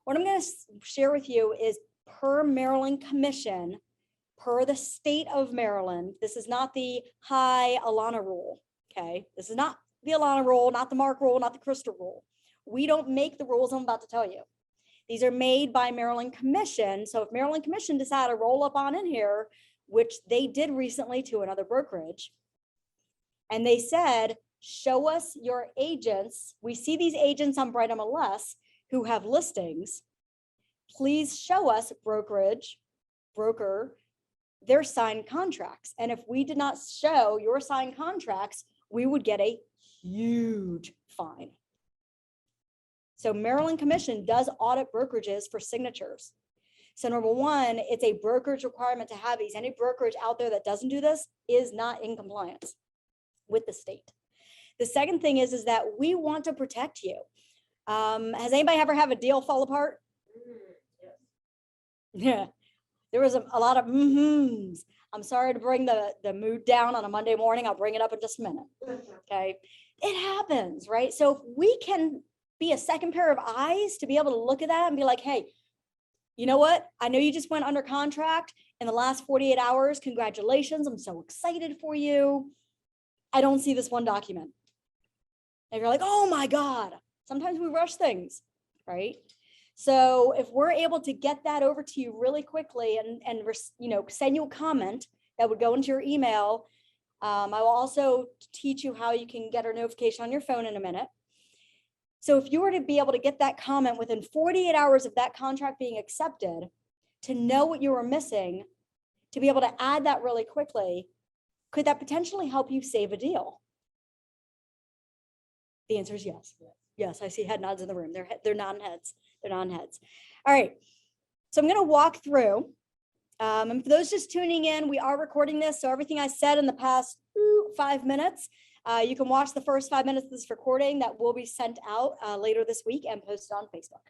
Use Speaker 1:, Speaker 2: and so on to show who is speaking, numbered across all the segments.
Speaker 1: What I'm going to share with you is per Maryland Commission, per the state of Maryland. This is not the high Alana rule, okay? This is not the Alana rule, not the Mark rule, not the Krista rule. We don't make the rules I'm about to tell you. These are made by Maryland Commission. So if Maryland Commission decide to roll up on in here, which they did recently to another brokerage, and they said, show us your agents. We see these agents on Bright MLS who have listings. Please show us broker, their signed contracts. And if we did not show your signed contracts, we would get a huge fine. So Maryland Commission does audit brokerages for signatures. So number one, it's a brokerage requirement to have these. Any brokerage out there that doesn't do this is not in compliance with the state. The second thing is that we want to protect you. Has anybody ever have a deal fall apart? Yeah, there was a lot of mm-hms. I'm sorry to bring the mood down on a Monday morning. I'll bring it up in just a minute. Okay, it happens, right? So if we can be a second pair of eyes to be able to look at that and be like, hey, you know what? I know you just went under contract in the last 48 hours. Congratulations. I'm so excited for you. I don't see this one document. And you're like, oh my God. Sometimes we rush things, right? So if we're able to get that over to you really quickly and send you a comment that would go into your email, I will also teach you how you can get our notification on your phone in a minute. So if you were to be able to get that comment within 48 hours of that contract being accepted, to know what you were missing, to be able to add that really quickly, could that potentially help you save a deal? The answer is yes. Yes, I see head nods in the room. They're non-heads. They're non-heads. All right. So I'm going to walk through. And for those just tuning in, we are recording this. So everything I said in the past 5 minutes, you can watch the first 5 minutes of this recording that will be sent out later this week and posted on Facebook.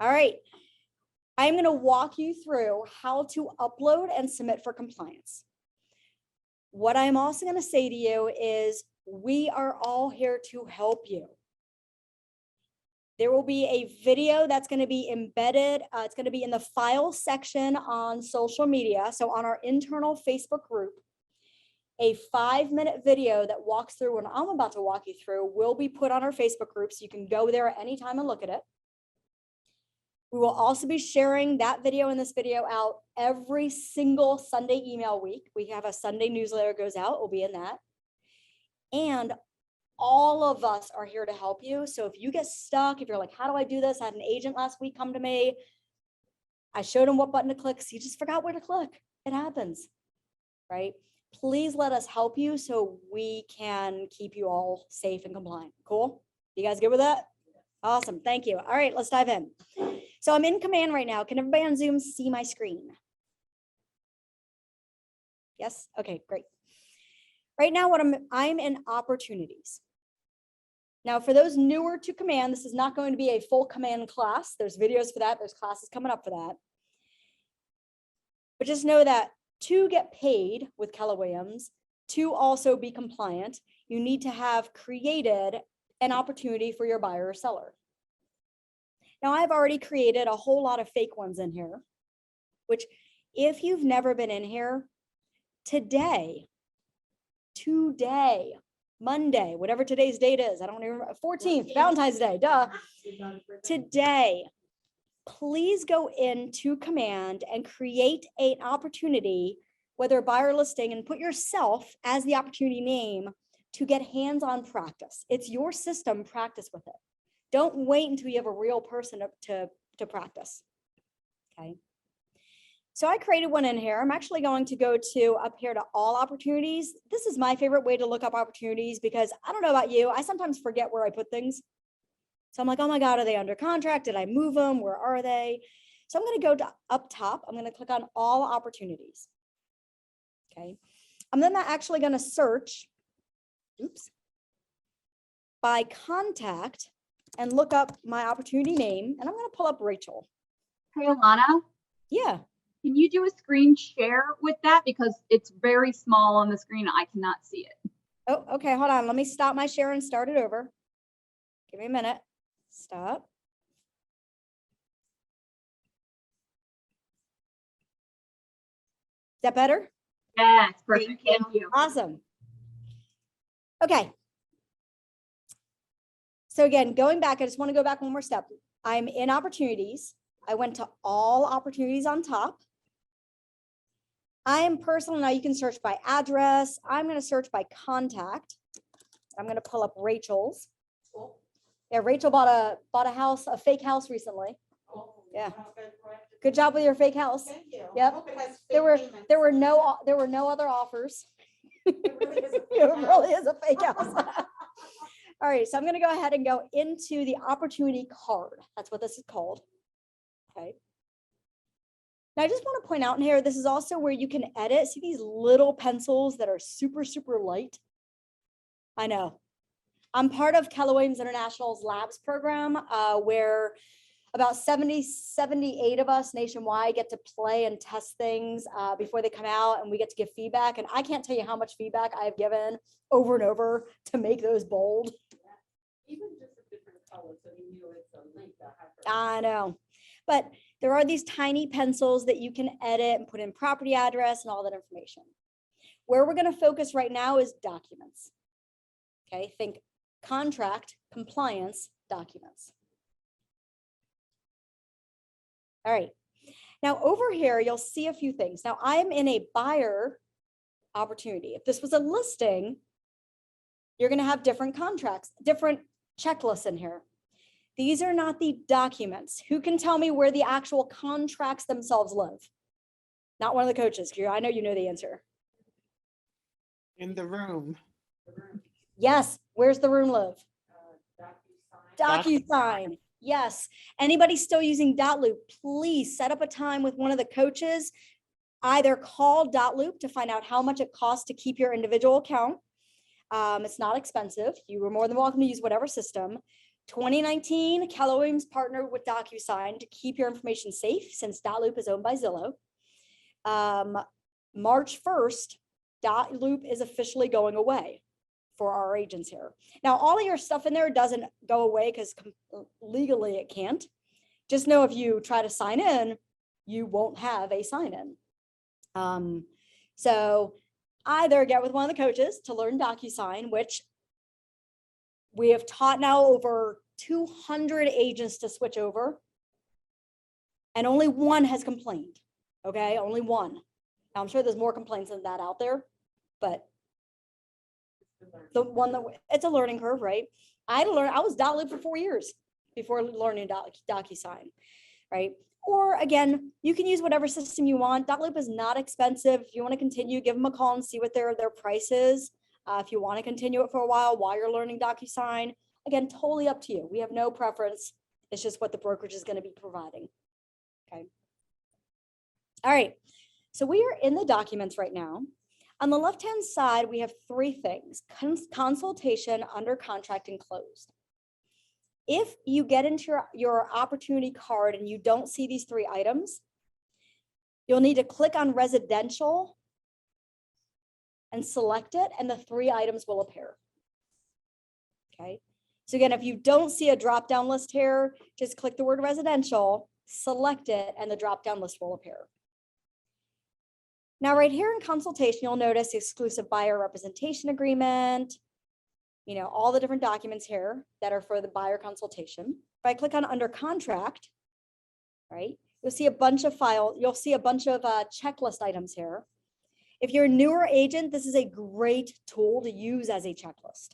Speaker 1: All right. I'm going to walk you through how to upload and submit for compliance. What I'm also going to say to you is we are all here to help you. There will be a video that's going to be embedded. It's going to be in the file section on social media. So on our internal Facebook group, a 5-minute video that walks through what I'm about to walk you through will be put on our Facebook group. So you can go there at any time and look at it. We will also be sharing that video and this video out every single Sunday email week. We have a Sunday newsletter goes out. It will be in that. And all of us are here to help you. So if you get stuck, if you're like, how do I do this? I had an agent last week come to me. I showed him what button to click. So you just forgot where to click. It happens, right? Please let us help you so we can keep you all safe and compliant. Cool? You guys good with that? Awesome. Thank you. All right, let's dive in. So I'm in command right now. Can everybody on Zoom see my screen? Yes? Okay, great. Right now, I'm in opportunities. Now, for those newer to command, this is not going to be a full command class. There's videos for that. There's classes coming up for that. But just know that to get paid with Keller Williams, to also be compliant, you need to have created an opportunity for your buyer or seller. Now, I've already created a whole lot of fake ones in here, which if you've never been in here, today, Monday, whatever today's date is, I don't even remember, 14th, Valentine's Day, duh. Today, please go into command and create an opportunity, whether a buyer listing, and put yourself as the opportunity name to get hands-on practice. It's your system, practice with it. Don't wait until you have a real person to practice, okay? So I created one in here. I'm actually going to go to up here to all opportunities. This is my favorite way to look up opportunities because I don't know about you. I sometimes forget where I put things. So I'm like, oh my God, are they under contract? Did I move them? Where are they? So I'm going to go to up top. I'm going to click on all opportunities. Okay. I'm then actually going to search, by contact and look up my opportunity name. And I'm going to pull up Rachel.
Speaker 2: Hey, Alana.
Speaker 1: Yeah.
Speaker 2: Can you do a screen share with that? Because it's very small on the screen. I cannot see it.
Speaker 1: Oh, okay. Hold on. Let me stop my share and start it over. Give me a minute. Stop. that better?
Speaker 2: Yes, perfect. Thank you.
Speaker 1: Awesome. Okay. So again, going back, I just want to go back one more step. I'm in opportunities. I went to all opportunities on top. I am personal. Now you can search by address. I'm going to search by contact. I'm going to pull up Rachel's. Yeah, Rachel bought a house, a fake house recently. Yeah. Good job with your fake house.
Speaker 3: Thank you.
Speaker 1: Yep. There were no other offers. It really is a fake house. All right, so I'm going to go ahead and go into the opportunity card. That's what this is called. Okay. Now I just want to point out in here, this is also where you can edit. See these little pencils that are super, super light? I know. I'm part of Keller Williams International's labs program, where about 78 of us nationwide get to play and test things before they come out, and we get to give feedback. And I can't tell you how much feedback I have given over and over to make those bold.
Speaker 3: Even just a different color, so you knew it's a link that
Speaker 1: I know, but there are these tiny pencils that you can edit and put in property address and all that information. Where we're going to focus right now is documents. Okay, think contract, compliance, documents. All right. Now over here, you'll see a few things. Now I'm in a buyer opportunity. If this was a listing, you're going to have different contracts, different checklists in here. These are not the documents. Who can tell me where the actual contracts themselves live? Not one of the coaches. I know you know the answer.
Speaker 4: In the room.
Speaker 1: Yes. Where's the room live? DocuSign. Yes. Anybody still using Dotloop, please set up a time with one of the coaches. Either call Dotloop to find out how much it costs to keep your individual account. It's not expensive. You were more than welcome to use whatever system. 2019, Keller Williams partnered with DocuSign to keep your information safe since Dotloop is owned by Zillow. March 1st, Dotloop is officially going away for our agents here. Now, all of your stuff in there doesn't go away because legally it can't. Just know if you try to sign in, you won't have a sign in. So either get with one of the coaches to learn DocuSign, which we have taught now over 200 agents to switch over, and only one has complained. Okay, only one. Now, I'm sure there's more complaints than that out there, but the one that it's a learning curve, right? I was Dotloop for 4 years before learning DocuSign, right? Or again, you can use whatever system you want. Dotloop is not expensive. If you want to continue, give them a call and see what their price is. If you want to continue it for a while you're learning DocuSign, again, totally up to you. We have no preference. It's just what the brokerage is going to be providing. Okay. All right. So we are in the documents right now. On the left-hand side, we have three things: consultation, under contract, and closed. If you get into your opportunity card and you don't see these three items, you'll need to click on residential and select it, and the three items will appear. Okay. So again, if you don't see a drop-down list here, just click the word residential, select it, and the drop-down list will appear. Now, right here in consultation, you'll notice the exclusive buyer representation agreement, all the different documents here that are for the buyer consultation. If I click on under contract, right, you'll see a bunch of checklist items here. If you're a newer agent, this is a great tool to use as a checklist.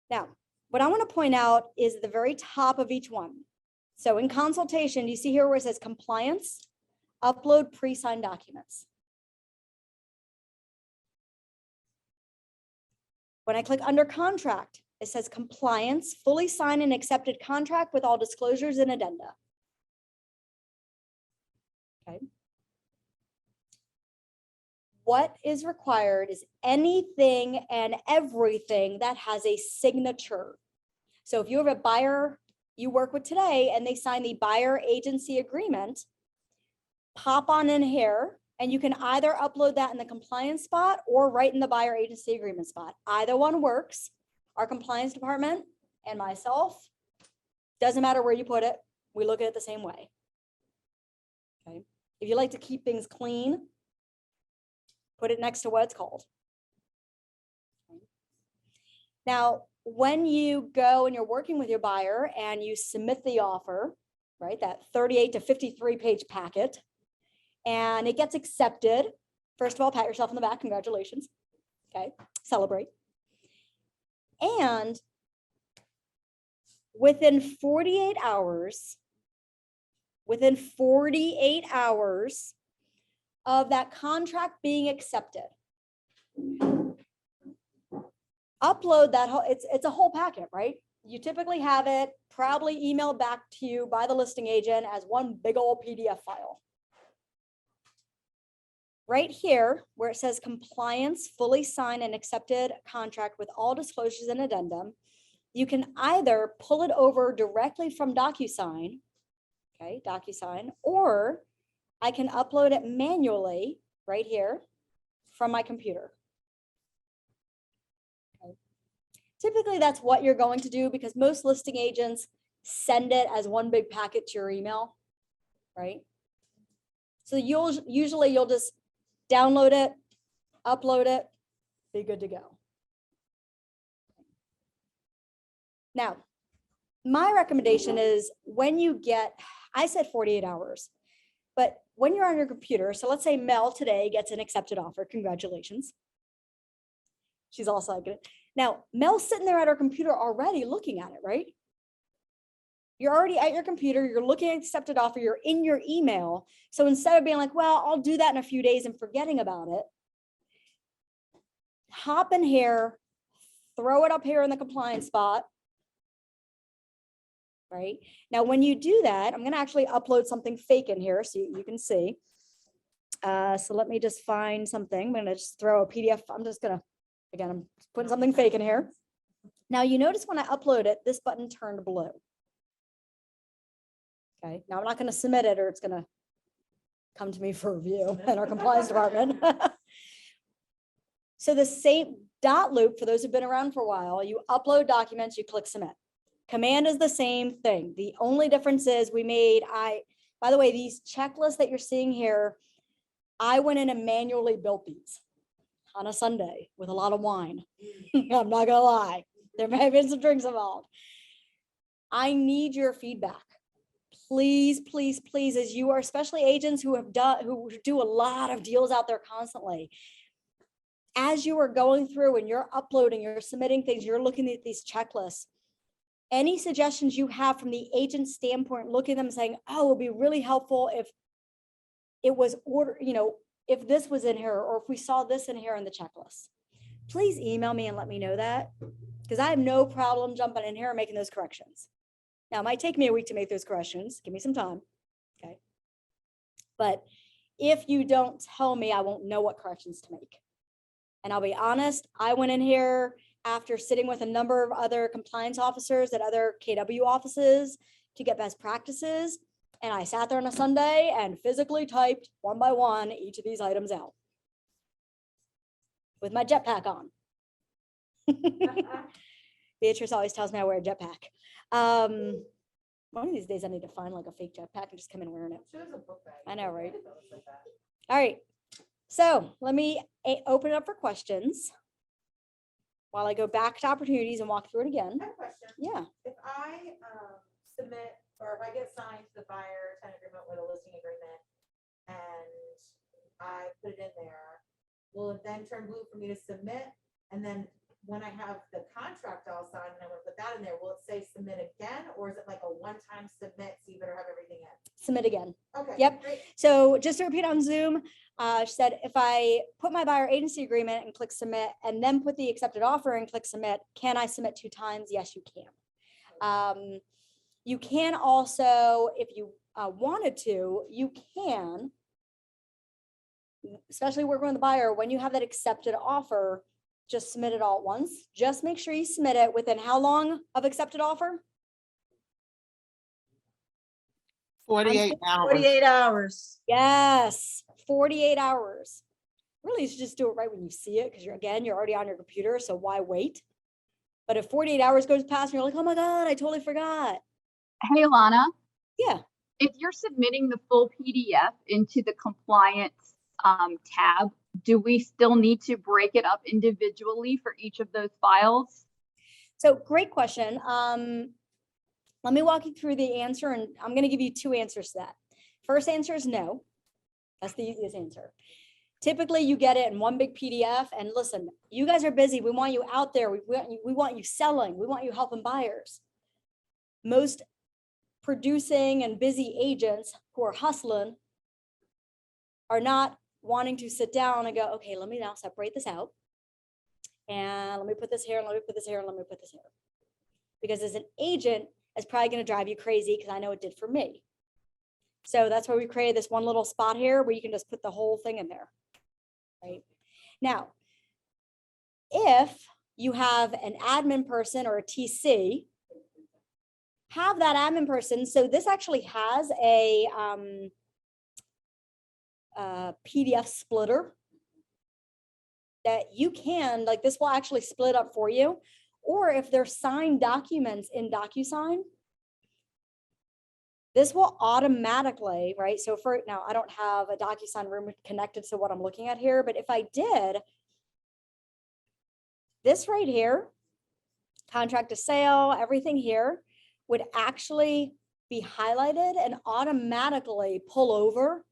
Speaker 1: Now, what I want to point out is at the very top of each one. So in consultation, you see here where it says compliance, upload pre-signed documents. When I click under contract, it says compliance, fully signed and accepted contract with all disclosures and addenda. Okay. What is required is anything and everything that has a signature. So if you have a buyer you work with today and they sign the buyer agency agreement, pop on in here, and you can either upload that in the compliance spot or right in the buyer agency agreement spot. Either one works. Our compliance department and myself, doesn't matter where you put it, we look at it the same way. Okay. If you like to keep things clean, put it next to what it's called. Now, when you go and you're working with your buyer and you submit the offer, right, that 38 to 53 page packet, and it gets accepted, first of all, pat yourself on the back, congratulations, okay, celebrate. And within 48 hours of that contract being accepted, upload that whole, it's a whole packet, right? You typically have it proudly emailed back to you by the listing agent as one big old PDF file. Right here, where it says compliance, fully signed and accepted contract with all disclosures and addendum, you can either pull it over directly from DocuSign, okay, DocuSign, or I can upload it manually right here from my computer. Okay. Typically, that's what you're going to do because most listing agents send it as one big packet to your email, right? So you'll just download it, upload it, be good to go. Now, my recommendation is when you get, I said 48 hours, but when you're on your computer, so let's say Mel today gets an accepted offer, congratulations. She's all excited. Now, Mel's sitting there at her computer already looking at it, right? You're already at your computer, you're looking at accepted offer, you're in your email. So instead of being like, well, I'll do that in a few days and forgetting about it, hop in here, throw it up here in the compliance spot. Right now, when you do that, I'm going to actually upload something fake in here so you can see. So let me just find something. I'm going to just throw a PDF. I'm putting something fake in here. Now you notice when I upload it, this button turned blue. Okay, now I'm not going to submit it or it's going to come to me for review in our compliance department. So the same dot loop, for those who've been around for a while, you upload documents, you click submit. Command is the same thing. The only difference is by the way, these checklists that you're seeing here, I went in and manually built these on a Sunday with a lot of wine. I'm not gonna lie. There may have been some drinks involved. I need your feedback. Please, please, please, as you are, especially agents who do a lot of deals out there constantly. As you are going through and you're uploading, you're submitting things, you're looking at these checklists, any suggestions you have from the agent standpoint, looking at them and saying, oh, it would be really helpful if it was if this was in here or if we saw this in here in the checklist. Please email me and let me know that because I have no problem jumping in here and making those corrections. Now, it might take me a week to make those corrections. Give me some time. Okay. But if you don't tell me, I won't know what corrections to make. And I'll be honest, I went in here after sitting with a number of other compliance officers at other KW offices to get best practices. And I sat there on a Sunday and physically typed one by one each of these items out with my jetpack on. Beatrice always tells me I wear a jetpack. One of these days I need to find like a fake jetpack and just come in wearing it. I know, right? All right. So let me open it up for questions while I go back to opportunities and walk through it again.
Speaker 5: I have a question.
Speaker 1: Yeah.
Speaker 5: If I submit, or if I get signed to the buyer tenant agreement with a listing agreement and I put it in there, will it then turn blue for me to submit? And then when I have the contract all signed and I want to put that in there, will it say submit again? Or is it like a one-time submit, so you better have everything in?
Speaker 1: Submit again.
Speaker 5: Okay.
Speaker 1: Yep.
Speaker 5: Great.
Speaker 1: So just to repeat on Zoom, she said, if I put my buyer agency agreement and click submit and then put the accepted offer and click submit, can I submit 2 times? Yes, you can. You can also, if you wanted to, you can, especially working with the buyer, when you have that accepted offer, just submit it all at once. Just make sure you submit it within how long of accepted offer?
Speaker 4: 48 hours.
Speaker 6: 48 hours.
Speaker 1: Yes, 48 hours. Really, you should just do it right when you see it because you're already on your computer, so why wait? But if 48 hours goes past and you're like, oh my God, I totally forgot.
Speaker 2: Hey, Lana,
Speaker 1: Yeah.
Speaker 2: If you're submitting the full PDF into the compliance tab, do we still need to break it up individually for each of those files?
Speaker 1: So great question. Let me walk you through the answer, and I'm going to give you two answers to that. First answer is no. That's the easiest answer. Typically, you get it in one big PDF. And listen, you guys are busy. We want you out there. We want you selling. We want you helping buyers. Most producing and busy agents who are hustling are not wanting to sit down and go, okay, let me now separate this out. And let me put this here, and let me put this here, and let me put this here. Because as an agent, it's probably going to drive you crazy, because I know it did for me. So that's why we created this one little spot here where you can just put the whole thing in there. Right now, if you have an admin person or a TC, have that admin person. So this actually has a PDF splitter that you can, like, this will actually split up for you. Or if there's signed documents in DocuSign, this will automatically, right? So for now, I don't have a DocuSign room connected to what I'm looking at here, but if I did, this right here, contract to sale, everything here would actually be highlighted and automatically pull over.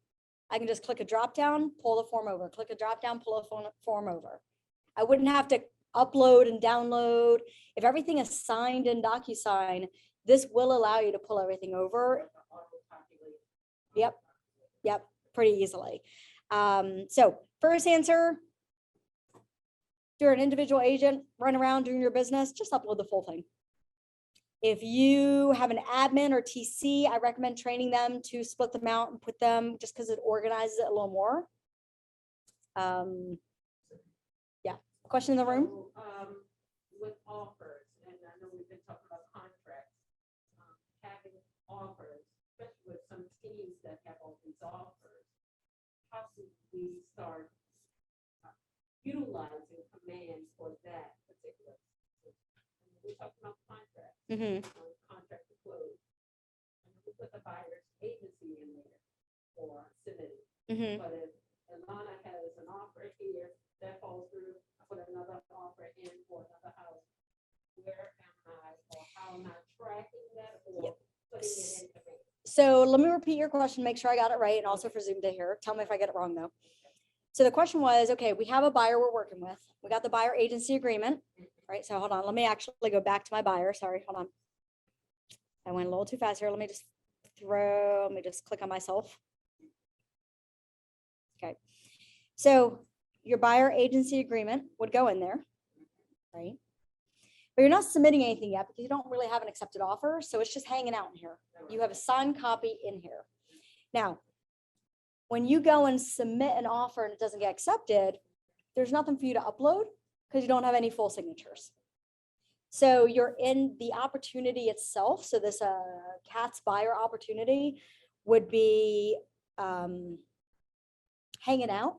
Speaker 1: I can just click a drop down, pull the form over, click a drop down, pull a form over. I wouldn't have to upload and download. If everything is signed in DocuSign, this will allow you to pull everything over. Yep, pretty easily. So first answer, if you're an individual agent, run around doing your business, just upload the full thing. If you have an admin or TC, I recommend training them to split them out and put them, just because it organizes it a little more. Yeah, question in the room?
Speaker 3: So, with offers, and I know we've been talking about contracts, having offers, especially with some teams that have all these offers, how should we start utilizing command for that particular? We're talking about contracts, contract to close. And we put the buyer's agency in there for submitting. But if Alana has an offer here that falls through, I put another offer in for another house. Where am I, or how am I tracking that, or putting it in command?
Speaker 1: So let me repeat your question, make sure I got it right, and also for Zoom to hear. Tell me if I get it wrong though. So the question was, okay, we have a buyer we're working with. We got the buyer agency agreement, right? So hold on, let me actually go back to my buyer. Sorry, hold on. I went a little too fast here. Let me just click on myself. Okay. So your buyer agency agreement would go in there, right? But you're not submitting anything yet because you don't really have an accepted offer. So it's just hanging out in here. You have a signed copy in here. Now, when you go and submit an offer and it doesn't get accepted, there's nothing for you to upload because you don't have any full signatures. So you're in the opportunity itself. So this CATS buyer opportunity would be hanging out,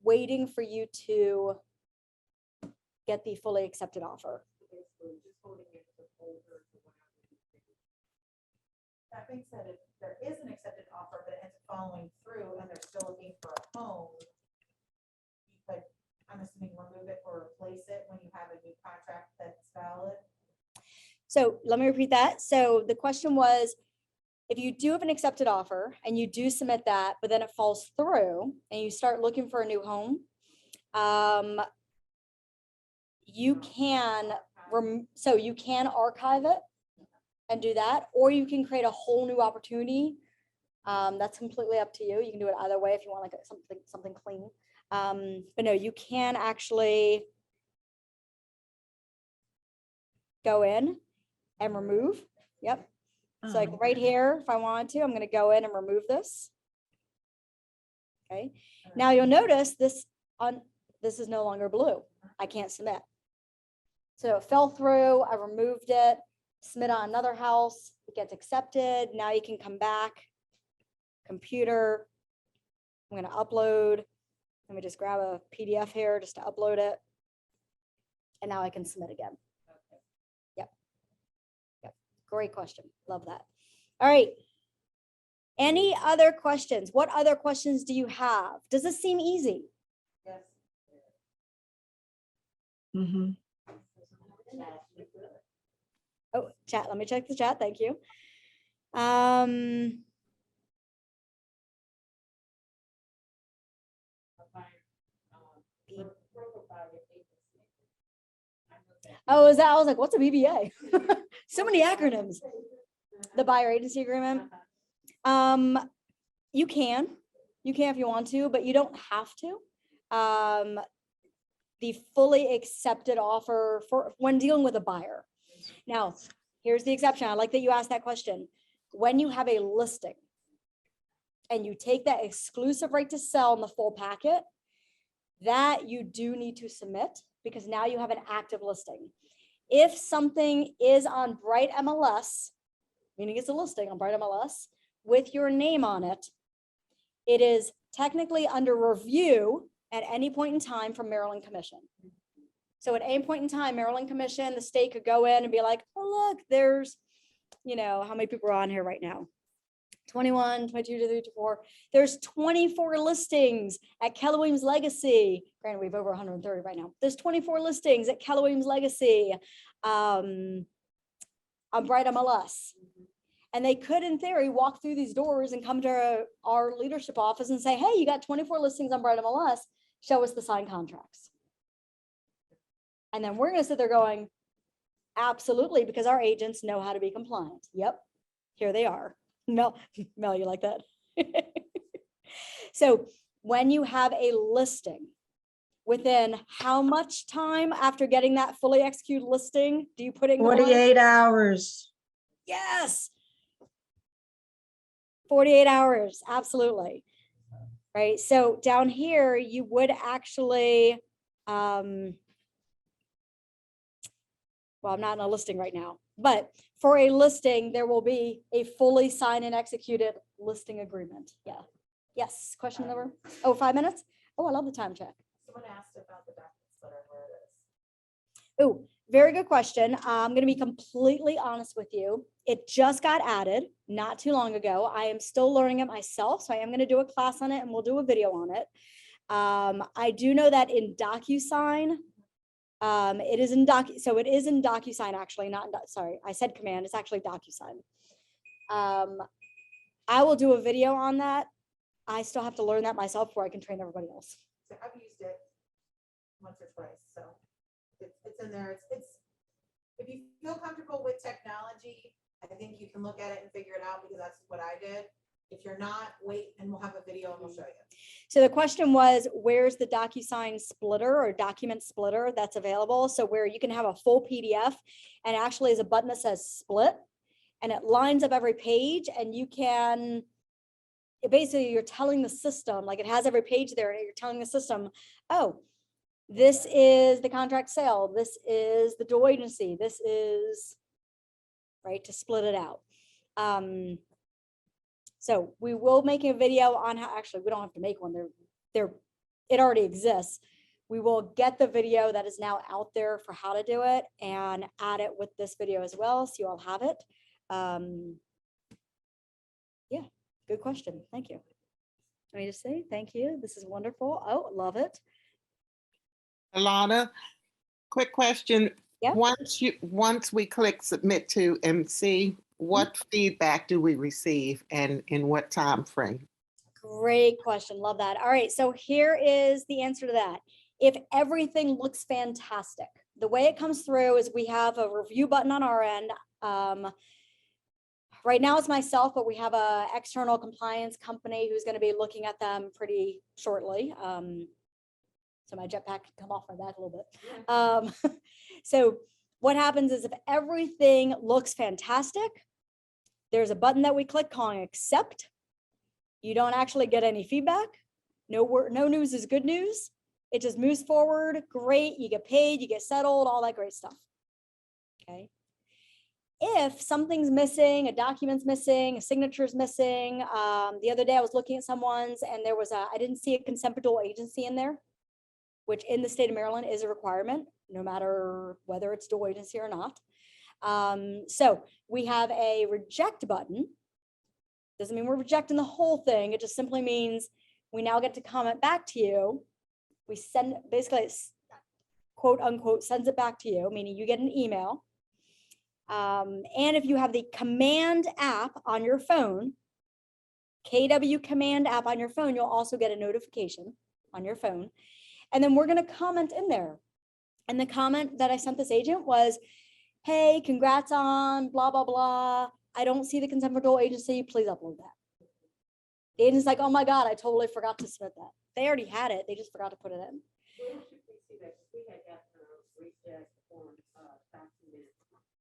Speaker 1: waiting for you to get the fully accepted offer.
Speaker 5: That being said, if there is an accepted offer, but it ends up following through and they're still looking for a home, you could, I'm assuming, remove it or replace it when you have a new contract that's valid.
Speaker 1: So let me repeat that. So the question was, if you do have an accepted offer and you do submit that, but then it falls through and you start looking for a new home, you can archive it and do that, or you can create a whole new opportunity. That's completely up to you. You can do it either way if you want like something clean. But no, you can actually go in and remove. Yep. So like right here, if I wanted to, I'm going to go in and remove this. Okay. Now you'll notice this is no longer blue. I can't submit. So it fell through. I removed it. Submit on another house. It gets accepted. Now you can come back. Computer. I'm going to upload. Let me just grab a PDF here just to upload it. And now I can submit again. Yep. Great question. Love that. All right. Any other questions? What other questions do you have? Does this seem easy?
Speaker 5: Yes.
Speaker 1: Oh, chat, let me check the chat. Thank you. Oh, is that, I was like, what's a BBA? So many acronyms. The buyer agency agreement. You can if you want to, but you don't have to. The fully accepted offer for when dealing with a buyer. Now, here's the exception. I like that you asked that question. When you have a listing and you take that exclusive right to sell in the full packet, that you do need to submit because now you have an active listing. If something is on Bright MLS, meaning it's a listing on Bright MLS with your name on it, it is technically under review at any point in time from Maryland Commission. So at any point in time, Maryland Commission, the state could go in and be like, oh, look, there's, you know, how many people are on here right now? 21, 22, 23, 24. There's 24 listings at Keller Williams Legacy. Granted, we've over 130 right now. There's 24 listings at Keller Williams Legacy on Bright MLS. And they could, in theory, walk through these doors and come to our leadership office and say, hey, you got 24 listings on Bright MLS. Show us the signed contracts. And then we're going to sit there going, absolutely, because our agents know how to be compliant. Yep, here they are. Mel, you like that? So when you have a listing, within how much time after getting that fully executed listing do you put it in compliance?
Speaker 6: 48 hours.
Speaker 1: Yes. 48 hours, absolutely. Right, so down here, you would actually, well, I'm not in a listing right now, but for a listing, there will be a fully signed and executed listing agreement. Yeah. Yes, question number, 5 minutes? Oh, I love the time check.
Speaker 5: Someone asked about the document splitter, where it is.
Speaker 1: Oh, very good question. I'm going to be completely honest with you. It just got added not too long ago. I am still learning it myself, so I am going to do a class on it and we'll do a video on it. I do know that in DocuSign, it is in DocuSign actually, not in, sorry, I said command, it's actually DocuSign. I will do a video on that. I still have to learn that myself before I can train everybody else.
Speaker 5: So I've used it once or twice, so it's in there. It's if you feel comfortable with technology, I think you can look at it and figure it out because that's what I did. If you're not, wait and we'll have a video and we'll show you.
Speaker 1: So the question was, where's the DocuSign splitter or document splitter that's available? So where you can have a full PDF and actually is a button that says split and it lines up every page and you can, basically you're telling the system, like it has every page there and you're telling the system, oh, this is the contract sale. This is the dual agency. This is, right, to split it out. So we will make a video on how, actually, we don't have to make one. It already exists. We will get the video that is now out there for how to do it and add it with this video as well. So you all have it. Yeah, good question. Thank you. Let me just say thank you. This is wonderful. Oh, love it.
Speaker 4: Alana, quick question.
Speaker 1: Yeah.
Speaker 4: Once we click submit to MC, what feedback do we receive and in what time frame?
Speaker 1: Great question. Love that. All right. So here is the answer to that. If everything looks fantastic, the way it comes through is we have a review button on our end. Right now it's myself, but we have a external compliance company who's going to be looking at them pretty shortly. So my jetpack can come off my back a little bit. So what happens is if everything looks fantastic, there's a button that we click calling accept. You don't actually get any feedback. No news is good news. It just moves forward. Great. You get paid, you get settled, all that great stuff. Okay. If something's missing, a document's missing, a signature's missing. The other day I was looking at someone's and there was I didn't see a consent for dual agency in there, which in the state of Maryland is a requirement, no matter whether it's dual agency or not. So we have a reject button. Doesn't mean we're rejecting the whole thing. It just simply means we now get to comment back to you. We send, basically, it's quote unquote, sends it back to you, meaning you get an email. And if you have the command app on your phone, KW command app on your phone, you'll also get a notification on your phone. And then we're going to comment in there. And the comment that I sent this agent was, hey, congrats on blah, blah, blah. I don't see the consent for dual agency. Please upload that. The agent's like, oh my God, I totally forgot to submit that. They already had it. They just forgot to put it in.
Speaker 3: Where should we see that? 'Cause we had gotten a reject form, document.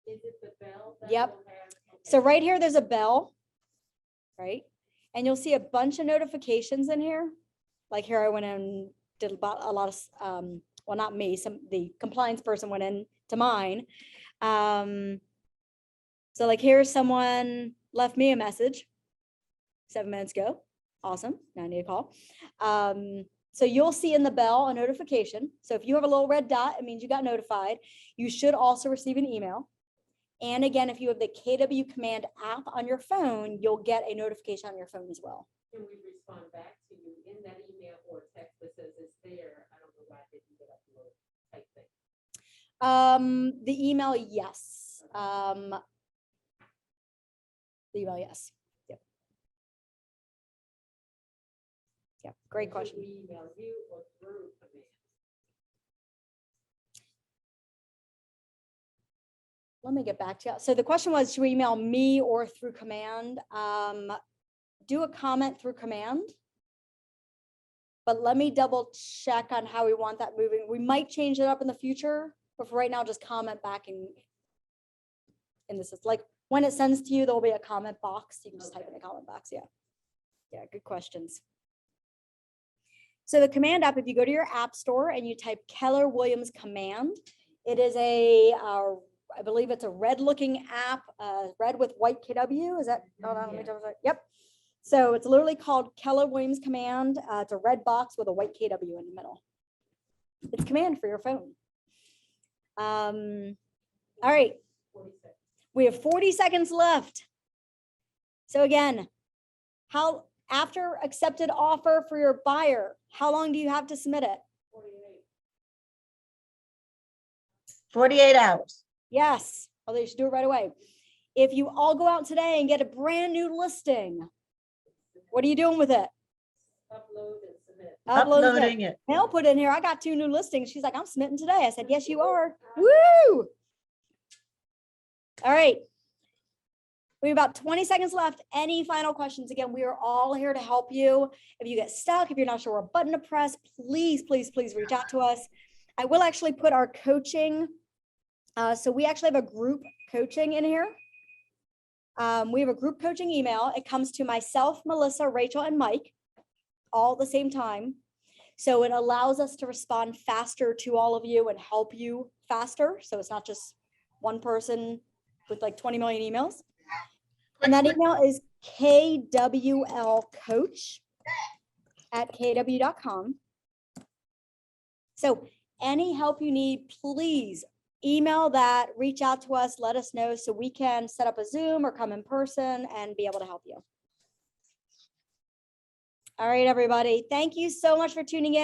Speaker 3: Is it the bell? that
Speaker 1: Yep.
Speaker 3: will have-
Speaker 1: So
Speaker 3: okay.
Speaker 1: right here, there's a bell, right? And you'll see a bunch of notifications in here. Like here, I went and did about a lot of, well, not me, the compliance person went in to mine. So like here's someone left me a message 7 minutes ago. Awesome, now I need a call. So you'll see in the bell a notification. So if you have a little red dot, it means you got notified. You should also receive an email. And again, if you have the KW command app on your phone, you'll get a notification on your phone as well.
Speaker 3: Can we respond back to you in that email or text that says it's there? I don't know why it didn't get uploaded type thing.
Speaker 1: The email, yes. The email, yes. Yep. Yep, great
Speaker 3: Should
Speaker 1: question.
Speaker 3: we email you or through command?
Speaker 1: Let me get back to you. So the question was, should we email me or through command? Do a comment through command. But let me double check on how we want that moving. We might change it up in the future, but for right now, just comment back in this is like when it sends to you, there'll be a comment box. You can just type in the comment box. Yeah. Yeah, good questions. So the command app, if you go to your app store and you type Keller Williams command, it is I believe it's a red looking app, red with white KW. Is that? Hold on, let me double check. Yep. So it's literally called Keller Williams command. It's a red box with a white KW in the middle. It's command for your phone. All right.
Speaker 3: 40 seconds.
Speaker 1: We have 40 seconds left. So again, after accepted offer for your buyer, how long do you have to submit it?
Speaker 3: 48.
Speaker 6: 48 hours.
Speaker 1: Yes, although you should do it right away. If you all go out today and get a brand new listing, what are you doing with it?
Speaker 3: Upload and submit.
Speaker 1: Uploading
Speaker 6: Uploading it.
Speaker 1: Mel put in here, I got 2 new listings. She's like, I'm submitting today. I said, yes, you are. Woo! All right. We have about 20 seconds left. Any final questions? Again, we are all here to help you. If you get stuck, if you're not sure what button to press, please, please, please reach out to us. I will actually put our coaching. So we actually have a group coaching in here. We have a group coaching email. It comes to myself, Melissa, Rachel, and Mike all at the same time. So it allows us to respond faster to all of you and help you faster. So it's not just one person with like 20 million emails. And that email is kwlcoach@kw.com. So any help you need, please email that, reach out to us, let us know so we can set up a Zoom or come in person and be able to help you. All right, everybody. Thank you so much for tuning in.